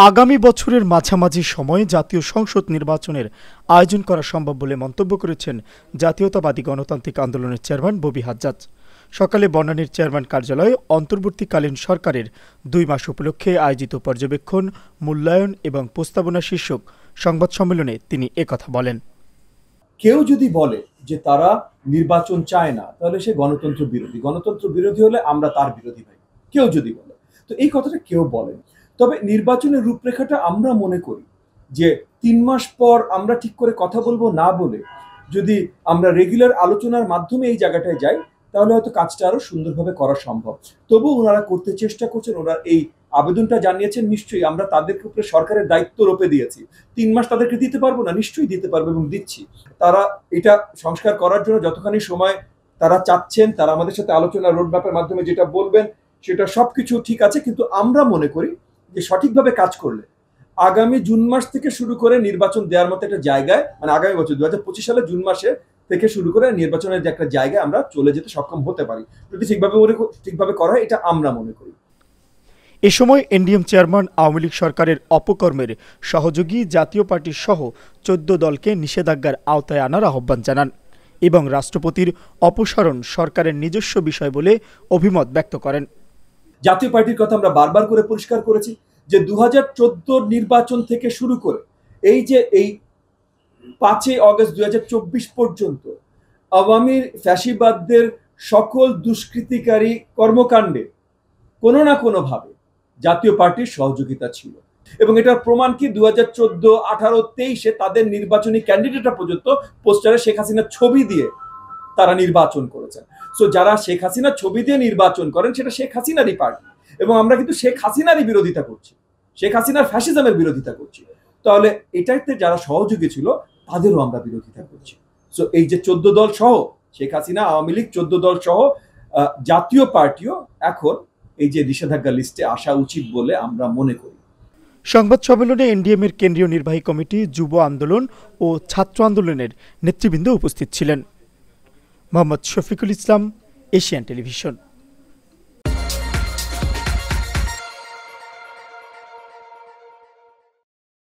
আগামী বছরের মাঝামাঝি সময়ে জাতীয় সংসদ নির্বাচনের আয়োজন করা সম্ভব বলে মন্তব্য করেছেন জাতীয়তাবাদী গণতান্ত্রিক আন্দোলনের চেয়ারম্যান ববি হাজ্জাজ। সকালে বনানীর চেয়ারম্যান কার্যালয়ে অন্তর্বর্তীকালীন সরকারের 2 মাস উপলক্ষে আয়োজিত পর্যবেক্ষণ, মূল্যায়ন এবং প্রস্তাবনা শীর্ষক সংবাদ সম্মেলনে তিনি একথা বলেন। কেউ যদি বলে যে তারা নির্বাচন চায় না, তাহলে সে গণতন্ত্র বিরোধী। গণতন্ত্র বিরোধী হলে আমরা তার বিরোধী ভাই, কেউ যদি বলে। তো এই কথাটা কেউ বলেন। তবে নির্বাচনের রূপরেখাটা আমরা মনে করি যে 3 মাস পর আমরা ঠিক করে কথা বলবো না বলে যদি আমরা রেগুলার আলোচনার মাধ্যমে এই জায়গাটায় যাই, তাহলে হয়তো কাজটা আরো সুন্দরভাবে করা সম্ভব। তবু ওনারা করতে চেষ্টা করছেন, ওনারা এই আবেদনটা জানিয়েছেন। নিশ্চয়ই আমরা তাদেরকে উপরে সরকারের দায়িত্ব রোপে দিয়েছি। 3 মাস তাদেরকে দিতে পারবো না, নিশ্চয়ই দিতে পারবো এবং দিচ্ছি। তারা এটা সংস্কার করার জন্য যতখানি সময় তারা চাচ্ছেন, তারা আমাদের সাথে আলোচনা রোডম্যাপের মাধ্যমে যেটা বলবেন সেটা সবকিছু ঠিক আছে। কিন্তু আমরা মনে করি যে সঠিকভাবে কাজ করলে আগামী জুন মাস থেকে শুরু করে নির্বাচন দেওয়ার মতো একটা জায়গায়, মানে আগামী বছর 2025 সালে জুন মাসে থেকে শুরু করে নির্বাচনের যে একটা জায়গায় আমরা চলে যেতে সক্ষম হতে পারি, যদি ঠিকভাবে করা হয়, এটা আমরা মনে করি। এ সময় এনডিএম চেয়ারম্যান আওয়ামী লীগ সরকারের অপকর্মের সহযোগী জাতীয় পার্টির সহ 14 দলকে নিষেধাজ্ঞার আওতায় আনার আহ্বান জানান এবং রাষ্ট্রপতির অপসারণ সরকারের নিজস্ব বিষয় বলে অভিমত ব্যক্ত করেন। জাতীয় পার্টির কথা আমরা বারবার করে পরিষ্কার করেছি যে 2014 নির্বাচন থেকে শুরু করে এই 5 অগস্ট 2024 পর্যন্ত আওয়ামী ফ্যাসিবাদদের সকল দুষ্কৃতিকারী কর্মকাণ্ডে কোনো না কোনো ভাবে জাতীয় পার্টির সহযোগিতা ছিল। এবং এটার প্রমাণ কি, 2014, 18, 23-এ তাদের নির্বাচনী ক্যান্ডিডেটরা পর্যন্ত পোস্টারে শেখ হাসিনার ছবি দিয়ে তারা নির্বাচন করেছেন। সো যারা শেখ হাসিনার ছবি দিয়ে নির্বাচন করেন সেটা শেখ হাসিনারই পার্টি, এবং আমরা কিন্তু শেখ হাসিনারই বিরোধিতা করছি, শেখ হাসিনার ফ্যাসিজমের বিরোধিতা করছি। তাহলে এটাতে যারা সহযোগী ছিল তাদেরও আমরা বিরোধিতা করছি। সো এই যে 14 দল সহ শেখ হাসিনা, আওয়ামী লীগ, 14 দল সহ জাতীয় পার্টিও এখন এই যে নিষেধাজ্ঞা লিস্টে আসা উচিত বলে আমরা মনে করি। সংবাদ সম্মেলনে এনডিএম এর কেন্দ্রীয় নির্বাহী কমিটি, যুব আন্দোলন ও ছাত্র আন্দোলনের নেতৃবৃন্দ উপস্থিত ছিলেন। Mohammad Shafiqul Islam, Asian television.